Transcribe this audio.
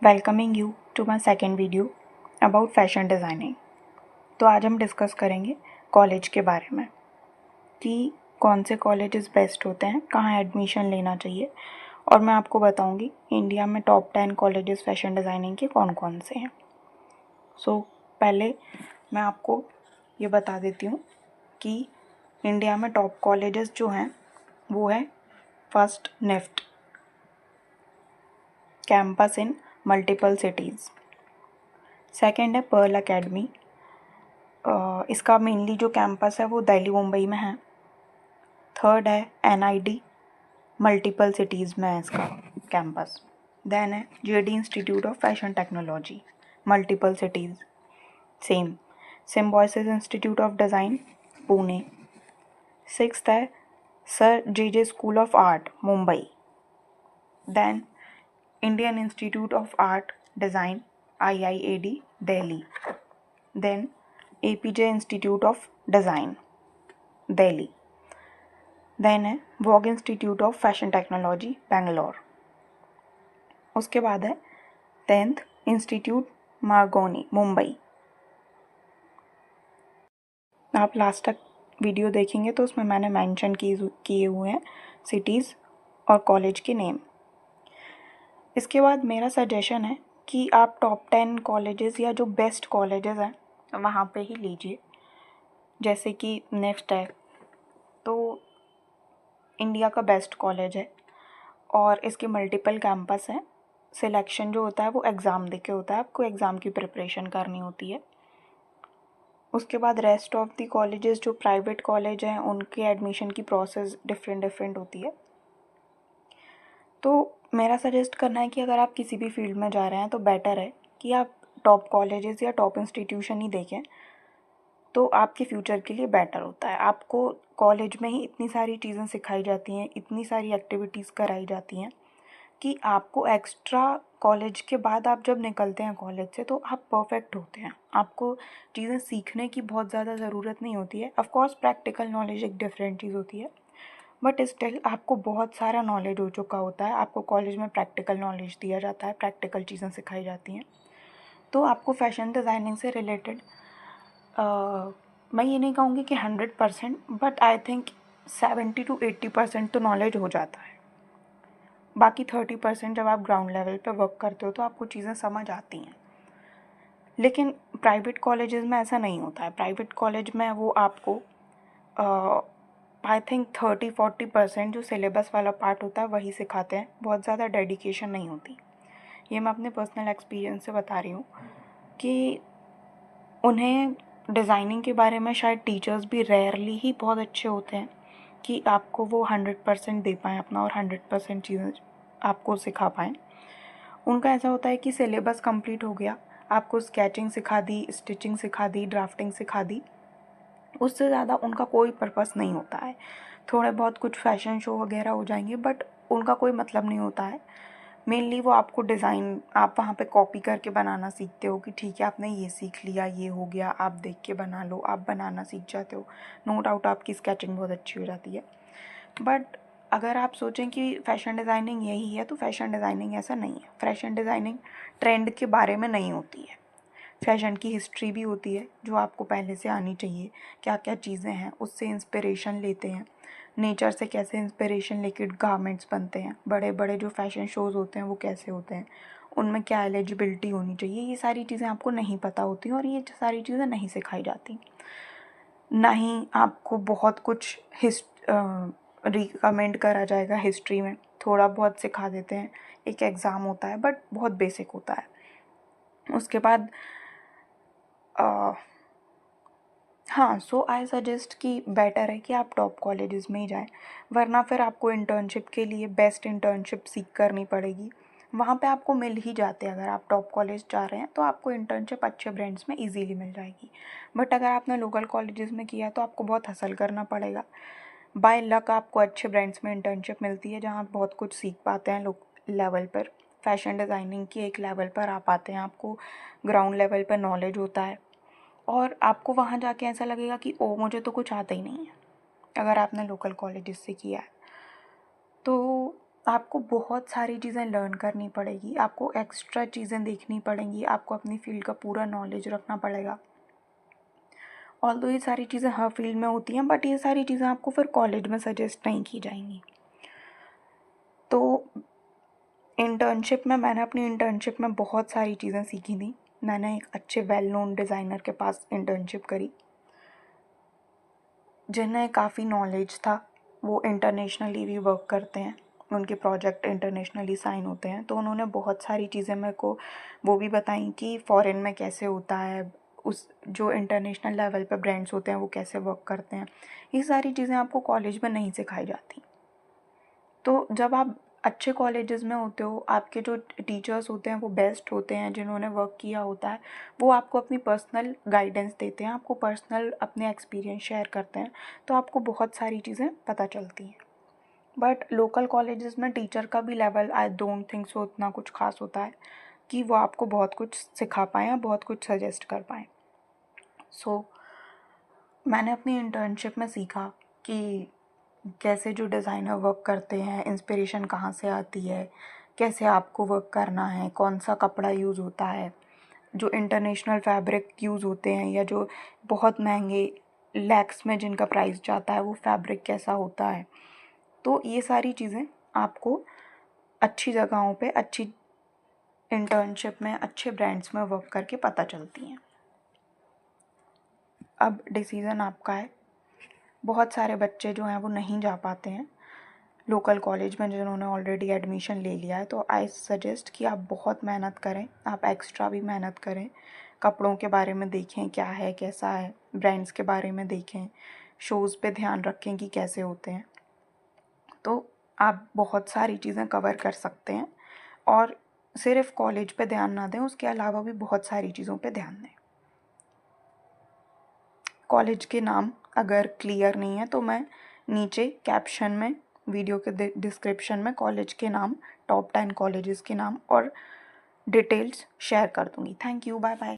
Welcoming you to my second video about fashion designing. तो आज हम डिस्कस करेंगे कॉलेज के बारे में कि कौन से कॉलेजेस बेस्ट होते हैं, कहाँ एडमिशन लेना चाहिए, और मैं आपको बताऊंगी इंडिया में टॉप 10 कॉलेजेस फैशन डिज़ाइनिंग के कौन कौन से हैं। पहले मैं आपको ये बता देती हूँ कि इंडिया में टॉप कॉलेजेस जो हैं वो है first NIFT, campus in multiple cities. Second है पर्ल एकेडमी, इसका मेनली जो कैंपस है वो दिल्ली मुंबई में है। थर्ड है NID, मल्टीपल सिटीज़ में है इसका कैंपस। देन है JD institute of fashion technology, multiple cities same. Symbiosis institute of design, Pune. Sixth है sir JJ school of art, Mumbai. Then Indian institute of art design, IIAD, Delhi. Then APJ institute of design, Delhi. Then है Vogue institute of fashion technology, Bangalore. उसके बाद है 10th institute मार्गोनी, Mumbai. आप last तक video देखेंगे तो उसमें मैंने मेंशन किए हुए हैं सिटीज़ और कॉलेज के नेम। इसके बाद मेरा सजेशन है कि आप टॉप 10 कॉलेजेस या जो बेस्ट कॉलेजेस हैं वहाँ पे ही लीजिए। जैसे कि नेफ्ट है तो इंडिया का बेस्ट कॉलेज है और इसके मल्टीपल कैंपस हैं। सिलेक्शन जो होता है वो एग्ज़ाम दे के होता है, आपको एग्ज़ाम की प्रिपरेशन करनी होती है। उसके बाद रेस्ट ऑफ दी कॉलेजेस जो प्राइवेट कॉलेज हैं उनके एडमिशन की प्रोसेस डिफरेंट होती है। तो मेरा सजेस्ट करना है कि अगर आप किसी भी फील्ड में जा रहे हैं तो बेटर है कि आप टॉप कॉलेजेस या टॉप इंस्टीट्यूशन ही देखें, तो आपके फ्यूचर के लिए बेटर होता है। आपको कॉलेज में ही इतनी सारी चीज़ें सिखाई जाती हैं, इतनी सारी एक्टिविटीज़ कराई जाती हैं कि आपको एक्स्ट्रा कॉलेज के बाद आप जब निकलते हैं कॉलेज से तो आप परफेक्ट होते हैं। आपको चीज़ें सीखने की बहुत ज़्यादा ज़रूरत नहीं होती है। ऑफ कोर्स प्रैक्टिकल नॉलेज एक डिफरेंट चीज़ होती है, बट स्टिल आपको बहुत सारा नॉलेज हो चुका होता है। आपको कॉलेज में प्रैक्टिकल नॉलेज दिया जाता है, प्रैक्टिकल चीज़ें सिखाई जाती हैं। तो आपको फैशन डिज़ाइनिंग से रिलेटेड मैं ये नहीं कहूँगी कि 100%, बट आई थिंक 70 to 80% तो नॉलेज हो जाता है। बाकी 30% जब आप ग्राउंड लेवल पे वर्क करते हो तो आपको चीज़ें समझ आती हैं। लेकिन प्राइवेट कॉलेजेस में ऐसा नहीं होता है। प्राइवेट कॉलेज में वो आपको आई थिंक 30-40% जो सिलेबस वाला पार्ट होता है वही सिखाते हैं, बहुत ज़्यादा डेडिकेशन नहीं होती। ये मैं अपने पर्सनल एक्सपीरियंस से बता रही हूँ कि उन्हें डिज़ाइनिंग के बारे में शायद टीचर्स भी रेयरली ही बहुत अच्छे होते हैं कि आपको वो 100% दे पाएँ अपना और 100% चीज़ें आपको सिखा पाएँ। उनका ऐसा होता है कि सिलेबस कंप्लीट हो गया, आपको स्केचिंग सिखा दी, स्टिचिंग सिखा दी, ड्राफ्टिंग सिखा दी, उससे ज़्यादा उनका कोई पर्पस नहीं होता है। थोड़े बहुत कुछ फैशन शो वगैरह हो जाएंगे, बट उनका कोई मतलब नहीं होता है। मेनली वो आपको डिज़ाइन, आप वहाँ पे कॉपी करके बनाना सीखते हो कि ठीक है आपने ये सीख लिया, ये हो गया, आप देख के बना लो, आप बनाना सीख जाते हो। नो डाउट आपकी स्केचिंग बहुत अच्छी हो जाती है। बट अगर आप सोचें कि फ़ैशन डिज़ाइनिंग यही है तो फ़ैशन डिज़ाइनिंग ऐसा नहीं है। फ़ैशन डिज़ाइनिंग ट्रेंड के बारे में नहीं होती है। फ़ैशन की हिस्ट्री भी होती है जो आपको पहले से आनी चाहिए, क्या क्या चीज़ें हैं, उससे इंस्पिरेशन लेते हैं, नेचर से कैसे इंस्पिरेशन लेके गारमेंट्स बनते हैं, बड़े बड़े जो फ़ैशन शोज़ होते हैं वो कैसे होते हैं, उनमें क्या एलिजिबिलिटी होनी चाहिए, ये सारी चीज़ें आपको नहीं पता होती और ये सारी चीज़ें नहीं सिखाई जाती। ना ही आपको बहुत कुछ रिकमेंड करा जाएगा हिस्ट्री में, थोड़ा बहुत सिखा देते हैं, एक एग्ज़ाम होता है बट बहुत बेसिक होता है। उसके बाद हाँ, सो आई सजेस्ट कि बेटर है कि आप टॉप कॉलेजेस में ही जाएं, वरना फिर आपको इंटर्नशिप के लिए बेस्ट इंटर्नशिप सीख करनी पड़ेगी। वहाँ पे आपको मिल ही जाते हैं, अगर आप टॉप कॉलेज जा रहे हैं तो आपको इंटर्नशिप अच्छे ब्रांड्स में इजीली मिल जाएगी। बट अगर आपने लोकल कॉलेजेस में किया तो आपको बहुत हसल करना पड़ेगा। बाय लक आपको अच्छे ब्रांड्स में इंटर्नशिप मिलती है जहाँ आप बहुत कुछ सीख पाते हैं लोक लेवल पर। फैशन डिज़ाइनिंग की एक लेवल पर आप आते हैं, आपको ग्राउंड लेवल पर नॉलेज होता है और आपको वहाँ जाके ऐसा लगेगा कि ओ मुझे तो कुछ आता ही नहीं है, अगर आपने लोकल कॉलेजेस से किया है। तो आपको बहुत सारी चीज़ें लर्न करनी पड़ेगी, आपको एक्स्ट्रा चीज़ें देखनी पड़ेंगी, आपको अपनी फील्ड का पूरा नॉलेज रखना पड़ेगा। ऑल्दो ये सारी चीज़ें हर फील्ड में होती हैं, बट ये सारी चीज़ें आपको फिर कॉलेज में सजेस्ट नहीं की जाएंगी। तो इंटर्नशिप में मैंने अपनी इंटर्नशिप में बहुत सारी चीज़ें सीखी थी। मैंने एक अच्छे वेल नोन डिज़ाइनर के पास इंटर्नशिप करी, जिन्हें काफ़ी नॉलेज था। वो इंटरनेशनली भी वर्क करते हैं, उनके प्रोजेक्ट इंटरनेशनली साइन होते हैं। तो उन्होंने बहुत सारी चीज़ें मेरे को वो भी बताई कि फ़ॉरेन में कैसे होता है, उस जो इंटरनेशनल लेवल पे ब्रांड्स होते हैं वो कैसे वर्क करते हैं। ये सारी चीज़ें आपको कॉलेज में नहीं सिखाई जाती। तो जब आप अच्छे कॉलेजेस में होते हो, आपके जो टीचर्स होते हैं वो बेस्ट होते हैं, जिन्होंने वर्क किया होता है, वो आपको अपनी पर्सनल गाइडेंस देते हैं, आपको पर्सनल अपने एक्सपीरियंस शेयर करते हैं, तो आपको बहुत सारी चीज़ें पता चलती हैं। बट लोकल कॉलेजेस में टीचर का भी level I don't think so उतना कुछ खास होता है कि वो आपको बहुत कुछ सिखा पाएँ या बहुत कुछ सजेस्ट कर पाएँ। सो मैंने अपनी इंटर्नशिप में सीखा कि कैसे जो डिज़ाइनर वर्क करते हैं, इंस्पिरेशन कहाँ से आती है, कैसे आपको वर्क करना है, कौन सा कपड़ा यूज़ होता है, जो इंटरनेशनल फैब्रिक यूज़ होते हैं या जो बहुत महंगे लैक्स में जिनका प्राइस जाता है वो फैब्रिक कैसा होता है। तो ये सारी चीज़ें आपको अच्छी जगहों पे, अच्छी इंटर्नशिप में, अच्छे ब्रांड्स में वर्क करके पता चलती हैं। अब डिसीज़न आपका है। बहुत सारे बच्चे जो हैं वो नहीं जा पाते हैं लोकल कॉलेज में, जिन्होंने ऑलरेडी एडमिशन ले लिया है। तो आई सजेस्ट कि आप बहुत मेहनत करें, आप एक्स्ट्रा भी मेहनत करें, कपड़ों के बारे में देखें क्या है कैसा है, ब्रांड्स के बारे में देखें, शोज़ पे ध्यान रखें कि कैसे होते हैं। तो आप बहुत सारी चीज़ें कवर कर सकते हैं और सिर्फ कॉलेज पे ध्यान ना दें, उसके अलावा भी बहुत सारी चीज़ों पे ध्यान दें। कॉलेज के नाम अगर क्लियर नहीं है तो मैं नीचे कैप्शन में, वीडियो के डिस्क्रिप्शन में कॉलेज के नाम, टॉप 10 कॉलेजेस के नाम और डिटेल्स शेयर कर दूँगी। Thank you, bye bye.